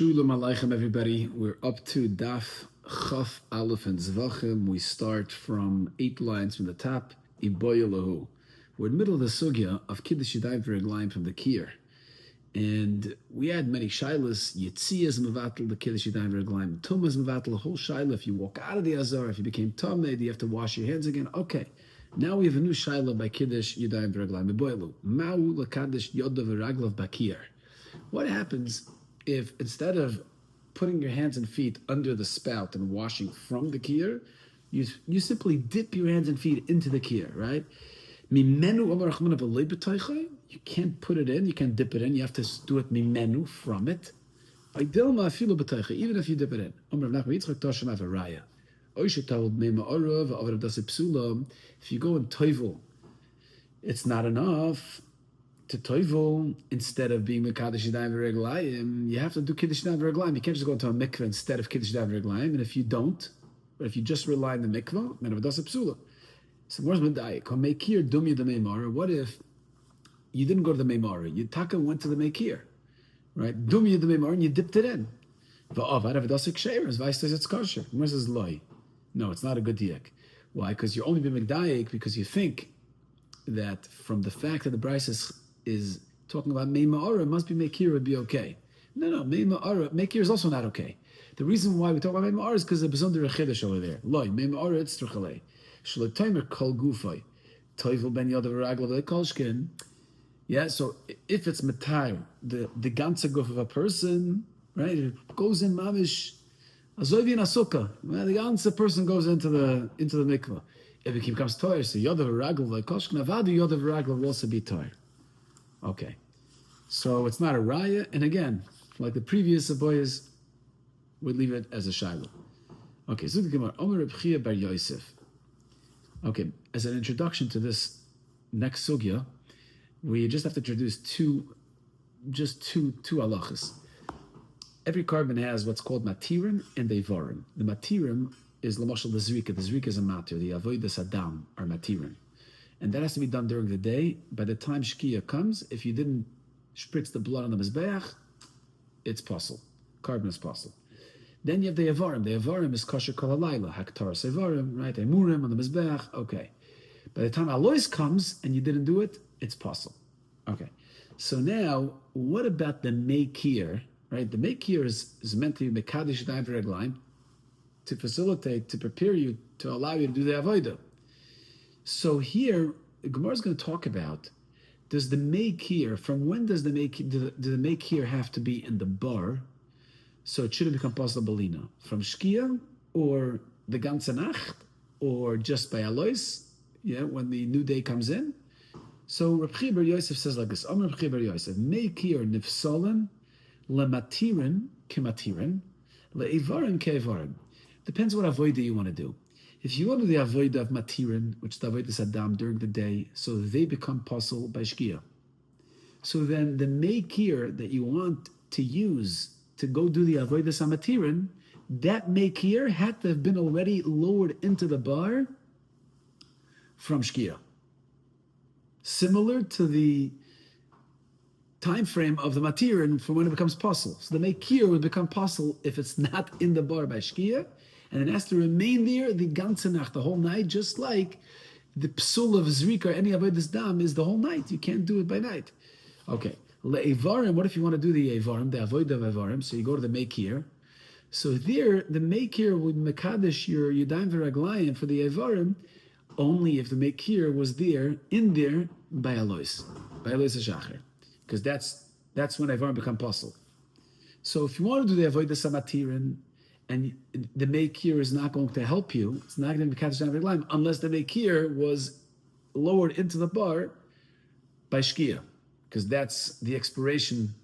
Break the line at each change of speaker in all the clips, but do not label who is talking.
Shulam Aleichem, everybody. We're up to Daf Chaf Aleph and Zvachim. We start from 8 lines from the top. Iboyalahu. We're in the middle of the sugya of Kiddush Yadayim V'Reglayim from the Kier. And we had many shilas. Yitzi is mevatel the Kiddush Yadayim V'Reglayim. Tum is mevatel the whole shilah. If you walk out of the Azar, if you became Tameh, do you have to wash your hands again? Okay. Now we have a new shilah by Kiddush Yadayim V'Reglayim. Iboyalahu. Ma'u l'kadosh yodav v'raglav bakir. What happens if instead of putting your hands and feet under the spout and washing from the kier, you simply dip your hands and feet into the kier, right? You can't put it in, you can't dip it in, you have to do it mimenu, from it. Even if you dip it in. If you go in toivel, it's not enough to toivel. Instead of being mekadosh yadayim v'reglayim, you have to do kiddush yadayim v'reglayim. You can't just go into a mikveh instead of kiddush yadayim v'reglayim. And if you don't, or if you just rely on the mikveh, then avdas psula. So where's medayik? Meikir dumya the meimara. What if you didn't go to the meimara? You taka went to the meikir, right? Dumya the meimara, and you dipped it in. Va'avad avdas ksheres. Vayis says it's kosher. Where's his loy? No, it's not a good diak. Why? Because you're only being medayik because you think that from the fact that the Bryce is talking about Mei Ma'ara, must be Meikir would be okay. No, Mei Ma'ara, Meikir is also not okay. The reason why we talk about Mei Ma'ara is because the Bezunder Rechedesh over there. Loi, Mei Ma'ara, it's Truchalei. Shalatoimer Kol Gufay. Toivel Ben Yodav Raglav Kolshkin. Yeah, so if it's Matai, the ganze guf of a person, right, it goes in Mamish, Azoivi and Asuka. The ganze person goes into the mikvah. If it becomes Toyer, so Yodav Raglav Kolshkin, Avadu Yodav Raglav will also be Toyer. Okay, so it's not a raya, and again, like the previous aboyas, we'd leave it as a shiloh. Okay, so the Gemara, Omer Reb Chia bar Yosef. Okay, as an introduction to this next sugya, we just have to introduce two halachas. Every carbon has what's called matirim and evarim. The matirim is l'mashal the zrika. The zrika is a matir. The avodas adam are matirim. And that has to be done during the day. By the time Shkia comes, if you didn't spritz the blood on the Mizbeach, it's possible. Carbon is possible. Then you have the Avarim. The Avarim is kosher kol halayla. Haktar Sevarim, right? Emurim on the Mizbeach. Okay. By the time Alois comes and you didn't do it, it's possible. Okay. So now, what about the Meikir? Right? The Meikir is meant to be Mekadosh Yadayim V'Reglayim to facilitate, to prepare you, to allow you to do the Avodah. So here, the Gemara is going to talk about, does the meikir, from when does the meikir have to be in the bar? So it shouldn't become possible balina. From Shkia, or the ganze Nacht, or just by Alois, when the new day comes in? So Reb Chia bar Yosef says like this, Reb Chia bar Yosef, meikir nifsolen lematirin kematirin, le'evarim ke'evarim. Depends what avodah you want to do. If you want to do the avodah of matirin, which is the avodah sadam during the day, so they become possible by shkia. So then the meikir that you want to use to go do the avodah samatirin, that meikir had to have been already lowered into the bar from shkia. Similar to the time frame of the matirin for when it becomes possible. So the meikir would become possible if it's not in the bar by shkia, and it has to remain there the ganze Nacht, the whole night, just like the psul of Zrika or any avodas dam is the whole night. You can't do it by night. Okay. Le'evarim, what if you want to do the evarim, the avodah of evarim? So you go to the meikir. So there, the meikir would mekadosh your yadayim v'raglayim for the evarim only if the meikir was in there, by Alois HaShachar. Because that's when evarim become possible. So if you want to do the avodah samatirin, and the meikir is not going to help you, it's not going to be mekadosh yadayim v'raglayim unless the meikir was lowered into the bar by shkia, because that's the expiration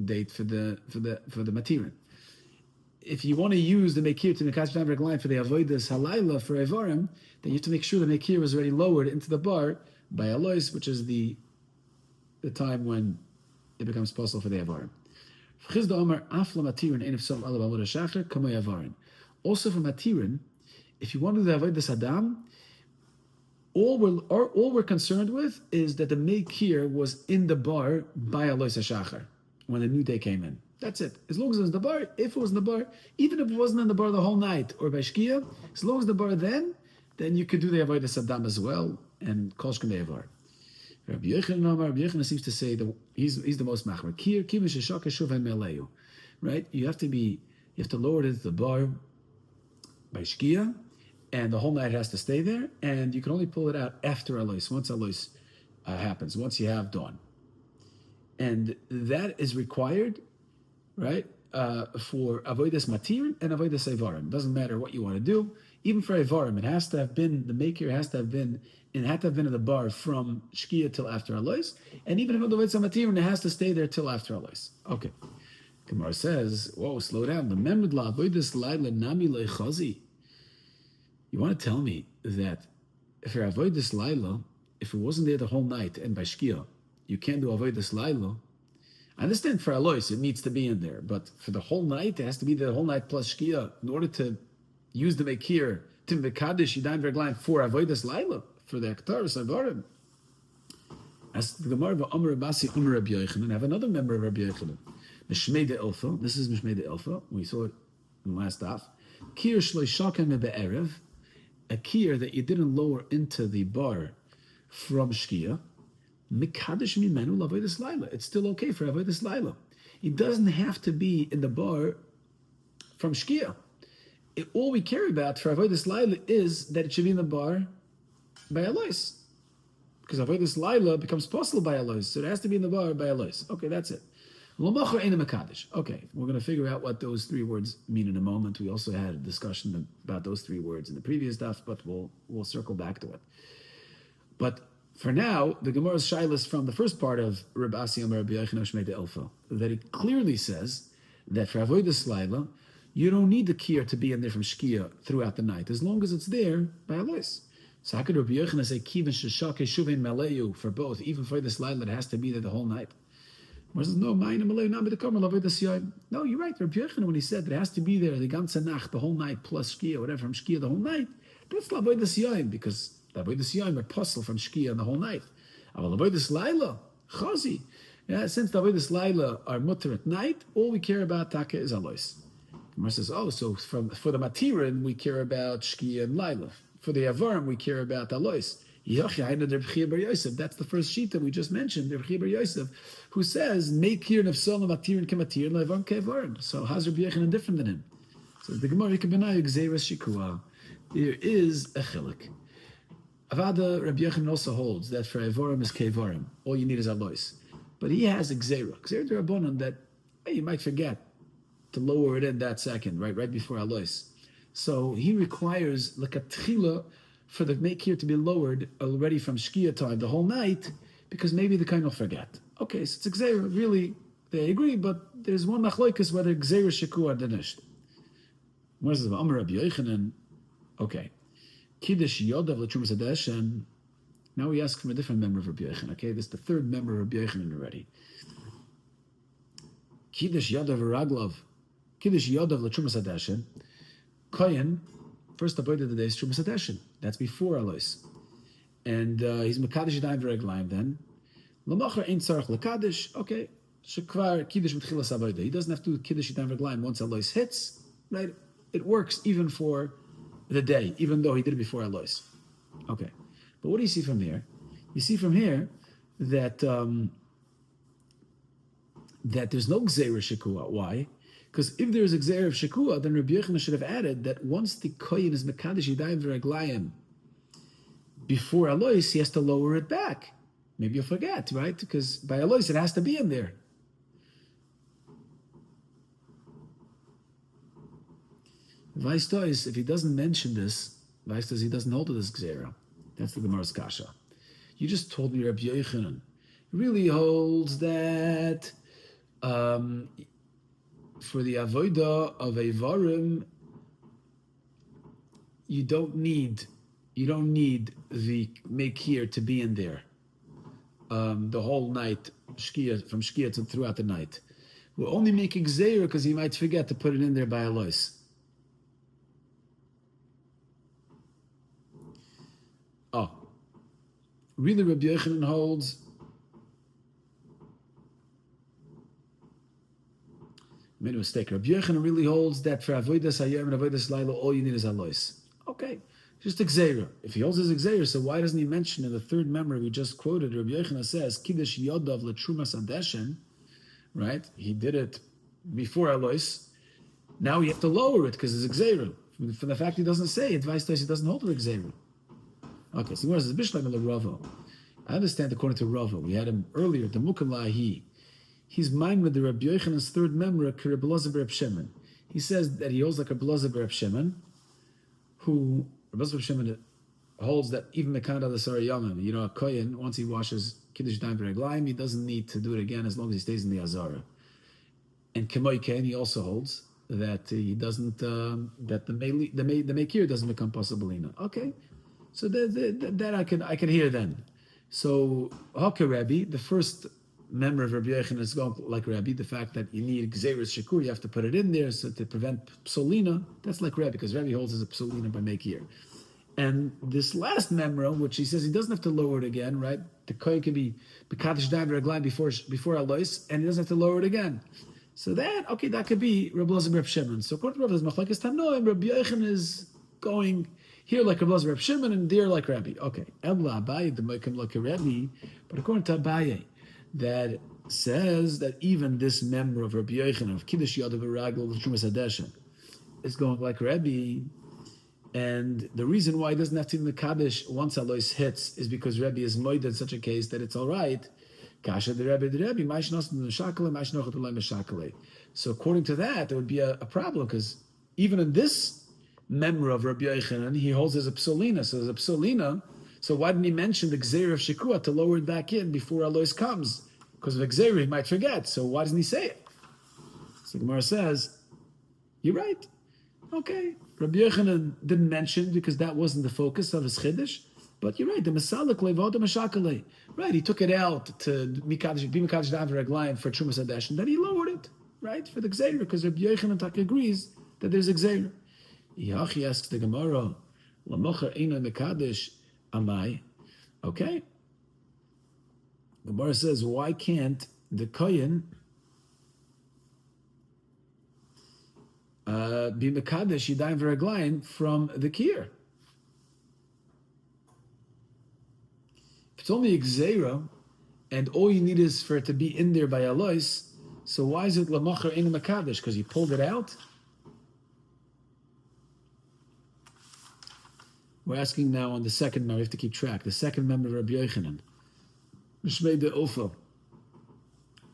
date for the matirin. If you want to use the meikir to mekadosh yadayim v'raglayim for the avodas halayla for evarim, then you have to make sure the meikir was already lowered into the bar by alois, which is the time when it becomes possible for the evarim. Also for matirin, if you want to do the avodas adam, all we're concerned with is that the meikir was in the bar by Alois HaShachar. when the new day came in. That's it. As long as it was in the bar, if it was in the bar, even if it wasn't in the bar the whole night or by Shkia, as long as the bar then you could do the Avodah Saddam as well and Kolshkin the Avar. Rabbi Yochanan seems to say that he's the most machmer. Right? You have to lower it to the bar by Shkia, and the whole night has to stay there, and you can only pull it out after Alois, once Alois happens, once you have dawn. And that is required, right, for avodas matir and avodas evarim. Doesn't matter what you want to do. Even for evarim, it has to have been, the maker has to have been, it had to have been in the bar from shkia till after alois. And even if it's avodas matir, it has to stay there till after alois. Okay. Gemara says, whoa, slow down. The memrid la avodas laila nami lechazi. You want to tell me that if you're avodas laila, if it wasn't there the whole night and by shkia, you can't do avodas laila. I understand for alois it needs to be in there, but for the whole night it has to be the whole night plus shkia in order to use the mekir to mekadesh yidayim verglaim for avodas laila for the aktaris avarim. As the Gemara of Amar Basi Amar Rabbi Yochanan, have another member of Rabbi Yochanan, Mishmei de Elfa. This is Mishmei de Elfa. We saw it in the last daf. Kir shloishaken mebe'erev, a kir that you didn't lower into the bar from shkia. Mikadosh mimenu lavodas laila. It's still okay for avodas laila. It doesn't have to be in the bar from shkia. All we care about for avodas laila is that it should be in the bar by alois, because avodas laila becomes possible by alois, so it has to be in the bar by alois. Okay, that's it. Lomacher ein mekadosh. Okay, we're going to figure out what those three words mean in a moment. We also had a discussion about those three words in the previous daf, but we'll circle back to it. But for now, the Gemara's shaylas from the first part of Rabbi Asi Amar Rabbi Yochanan Shmei de Elfa, that it clearly says that for avodas laila, you don't need the kir to be in there from shkia throughout the night, as long as it's there by alois. So how could Rabbi Yochanan say kivin sheshake shuvein maleyu for both, even for this laila it has to be there the whole night? Whereas no, no, you're right. Rabbi Yochanan, when he said that it has to be there the ganze nacht, the whole night plus shkia, whatever from shkia the whole night, that's l'avodas yoyim, because the avodas yoyim are puzzle from shkia the whole night. Aval avodas laila chazi. Yeah, since the avodas laila are mutter at night, all we care about taka is alois. Gemara says, oh, so for the matirin we care about shkia and laila. For the avarim we care about alois. That's the first sheet that we just mentioned, Rabbi Yoel Yosef, who says, "Make here nefsalam matirin kematir levarim kevarim." So how's Rabbi Yochanan different than him? So the Gemara Yikabenai Gzeiras Shikua. There is a chilik. Avada Rabbi Yochanan also holds that for evarim is kevarim. All you need is alois, but he has a gzeira derabbanan that you might forget to lower it in that second, right before alois. So he requires lekatchila for the makir to be lowered already from shkia time the whole night, because maybe the kain will forget. Okay, so it's a gzeira. Really, they agree, but there's one machloikas whether gzeira shikua or denished. Where's the Amar Rabbi Yochanan? Okay, kiddush yodav l'trumas hadeshen. Now we ask from a different member of Rabbi Yochanan. Okay, this is the third member of Rabbi Yochanan already. Kiddush yodav v'raglav. Kiddush yodav l'trumas hadeshen. Kohen. First avodah of the day is Trumas Hadeshen. That's before Alois. And he's Mekadesh Yadayim V'Reglaim then. L'macher Ein Tzarech L'Kadesh. Okay. Shekvar Kiddush M'tchilas Avodah. He doesn't have to do Kiddush Yadayim V'Reglaim once Alois hits. Right? It works even for the day, even though he did it before Alois. Okay. But what do you see from here? You see from here that that there's no Gzeira Shekua. Why? Because if there's a gzeir of shekua, then Rabbi Yochanan should have added that once the kohen is mekadesh yidayim v'raglayim before alois, he has to lower it back. Maybe you'll forget, right? Because by alois it has to be in there. Vaistos, if he doesn't mention this, Vaistos, he doesn't hold to this gzeira. That's the Gemara's kasha. You just told me Rabbi Yochanan really holds that. For the avodah of evarim, you don't need the mekir to be in there the whole night, shkia from shkia to throughout the night. We'll only make gzeira because he might forget to put it in there by alois. Oh, really? Rabbi Yochanan holds made a mistake. Rabbi Yochanan really holds that for avodas hayom and avodas laila, all you need is alois. Okay, just Xera. If he holds his Xera, so why doesn't he mention in the third memory we just quoted, Rabbi Yochanan says, Kiddush Yodav L'Trumas Adeshen, right? He did it before alois. Now you have to lower it because it's Xera. For the fact he doesn't say it, vice versa, he doesn't hold the Xera. Okay, so where is this Bishlam Rava? I understand according to Rava. We had him earlier, the Mukam Lahi. He's mind with the Rabbi Yochanan's third member, Rabbi Elazar Reb Shimon. He says that he holds like Rabbi Elazar Reb Shimon, who Rabbi Elazar Reb Shimon holds that even Mekanda the Sarayamim, a Kohen, once he washes Kiddush Daim V'Reglaim, he doesn't need to do it again as long as he stays in the Azara. And Kemoy Ken, he also holds that he doesn't, that the Meikir doesn't become Pasabalina. Okay, so that I can hear then. So Haka Rebbe, the first member of Rabbi Yochanan is going like Rebbe, the fact that you need Gzeres Shakur, you have to put it in there so to prevent Psolina, that's like Rebbe, because Rebbe holds as a Psolina by Meikir. And this last member, which he says he doesn't have to lower it again, right? The Kohen can be B'Kadish Daim V'Reglaim before Alois, and he doesn't have to lower it again. So that could be Rabbi Elazar Reb Shimon. So according to Rabbi Machlekes Tanoim, Rabbi Yochanan is going here like Rabbi Elazar Reb Shimon and there like Rabbi. Okay, Ella Abaye the Moikim like Rabbi, but according to Abaye, that says that even this member of Rabbi Yochanan of Kiddush Yadav V'Ragel L'Trumas Hadeshen is going like Rabbi, and the reason why he doesn't have to even the Kaddish once Alois hits is because Rabbi is moed in such a case that it's all right. Kasha the Rebbe, so according to that, there would be a problem, because even in this member of Rabbi Yochanan, he holds as a psolina. So there's a psolina. So why didn't he mention the Gzeir of Shekua to lower it back in before Alois comes? Because of Gzeir, he might forget. So why doesn't he say it? So Gemara says, you're right. Okay. Rabbi Yochanan didn't mention because that wasn't the focus of his Chiddush. But you're right, the Masalik Levoda Mashakale. Right, he took it out to be Mikadosh Dav Reglaim for Trumas Hadesh, and then he lowered it, right, for the Gzeir, because Rabbi Yochanan Tak agrees that there's a Gzeir. Yachi asks the Gemara, Lamocher Eina Mikadosh Amai. Okay. Gemara says, why can't the Kohen be Mikadosh Yadayim V'Reglaim from the Kir? It's only a Gzeira, and all you need is for it to be in there by Alois. So why is it Lamacher in Makadosh? Because he pulled it out? We're asking now on the second member, we have to keep track. The second member of Rabbi Yochanan. Mishmei de Ofa.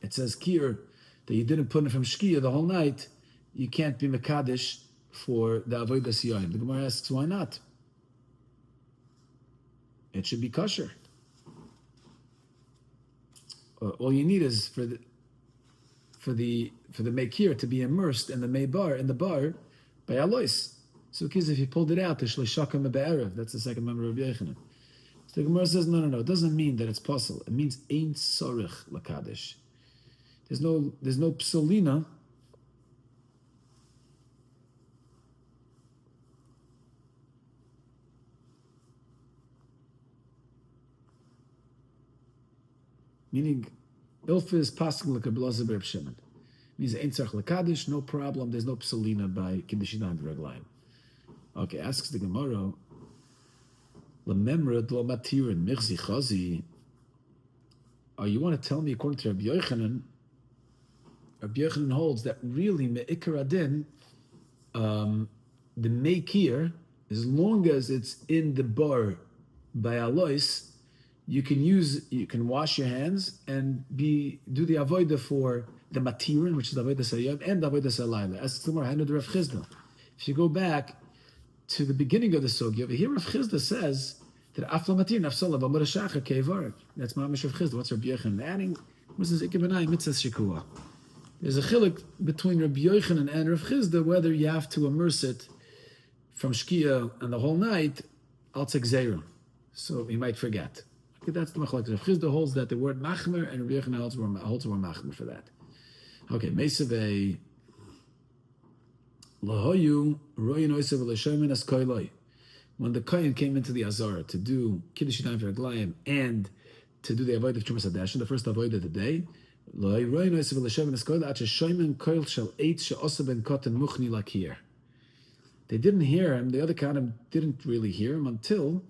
It says Kir, that you didn't put it from Shkia the whole night, you can't be Makadosh for the Avodas Yoyim. The Gemara asks, why not? It should be kosher. All you need is for the Meikir to be immersed in the bar by Alois. So because if you pulled it out, the Shleshakam Be'erev, that's the second member of Yochanan. So the Gemara says, no, it doesn't mean that it's possible. It means Ein Sorech Lakadesh. There's no Psolina. Meaning, Ilfa is passing like a Rabbi Elazar Shimon. Means Ein Tzarech L'Kadish, no problem. There's no psolina by Kiddush Yadayim V'Reglaim. Okay, asks the Gemara, L'memra d'lo matirin michzi chazi. Oh, you want to tell me, according to Rabbi Yochanan holds that really me'ikar adin, the meikir, as long as it's in the bar by Alois, you can wash your hands and do the avodah for the matirin, which is the avodah sayam, and the avodah salayla. As tomorrow, I know the Rav Chizda. If you go back to the beginning of the sugya, over here Rav Chizda says that afla matirin afsala b'amar shacha keivarik. That's mamish Rav Chizda. What's Rabbi Yochanan adding? What's this ikebenai mitzvah shikua? There's a chiluk between Rabbi Yochanan and Rav Chizda whether you have to immerse it from shkia and the whole night al tzegzeira, so you might forget. Okay, that's the machlokes. Rav Chizda holds that the word machmer, and Rabbi Yochanan holds the word machmer for that. Okay, meisavei lahoyu royin oisav l'shomin as koiloi. When the kohen came into the azara to do kiddush yadayim v'reglayim and to do the avodah of Trumas Hadeshen, the first avodah of the day, They didn't hear him. The other Kohanim didn't really hear him until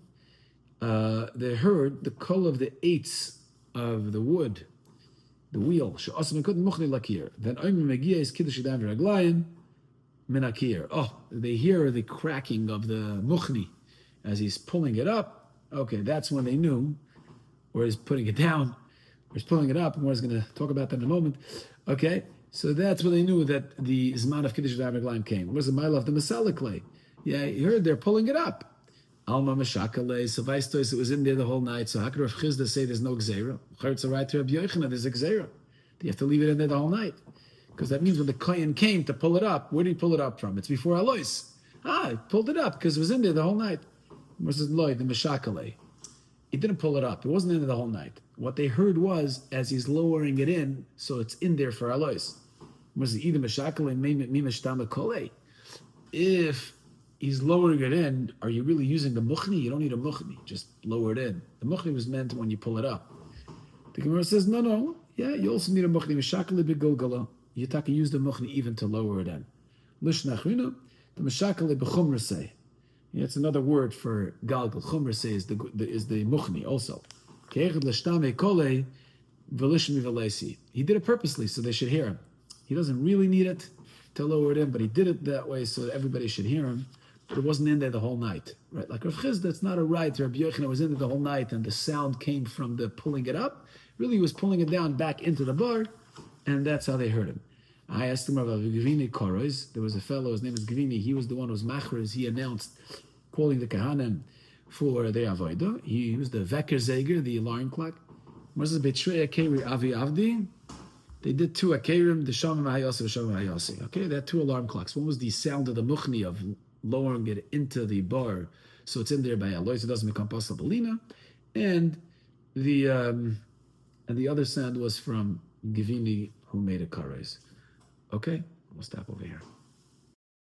they heard the call of the eights of the wood, the wheel. Then they hear the cracking of the muchni as he's pulling it up. Okay, that's when they knew, or he's putting it down, or he's pulling it up, and we're going to talk about that in a moment. Okay, so that's when they knew that the Zman of Kiddush V'Amiglayim came. What was the mile of the Masala clay? Yeah, you heard they're pulling it up. Alma Meshakale, Savaistois, it was in there the whole night. So how could Rav Chizda say there's no Gzeira? It's a right to Rabbi Yochanan, there's a Gzeira. You have to leave it in there the whole night. Because that means when the Kohen came to pull it up, where did he pull it up from? It's before Alois. He pulled it up because it was in there the whole night. Versus Lloyd, the Meshakale. He didn't pull it up. It wasn't in there the whole night. What they heard was, as he's lowering it in, so it's in there for Alois. Was either Meshakale and Mimeshtama Kole. If he's lowering it in, are you really using the muchni? You don't need a muchni. Just lower it in. The muchni was meant when you pull it up. The Gemara says, no. Yeah, you also need a muchni. Meshakale begulgala. You have to use the muchni even to lower it in. Lishnachrina, the meshakale bechumrasei. Yeah, it's another word for galgal. Chumrasei is the muchni also. He did it purposely so they should hear him. He doesn't really need it to lower it in, but he did it that way so that everybody should hear him. But it wasn't in there the whole night, right? Like Rav Chizda, it's not a right. Rabbi Yochanan was in there the whole night, and the sound came from the pulling it up. Really, he was pulling it down back into the bar, and that's how they heard him. I asked him about Gvini Korois. There was a fellow, his name is Gvini. He was the one who was machriz. He announced calling the Kahanim for the Avodah. He was the Veker Zeger, the alarm clock. Was it Betrei Akeri Avi Avdi? They did two Akerim, the Shamim Hayasi, the Shamim Hayasi. Okay, they had two alarm clocks. One was the sound of the muchni of lowering it into the bar, so it's in there by Alois, so it doesn't become pasalina. And the other sound was from Givini, who made a kares. Okay, we'll stop over here.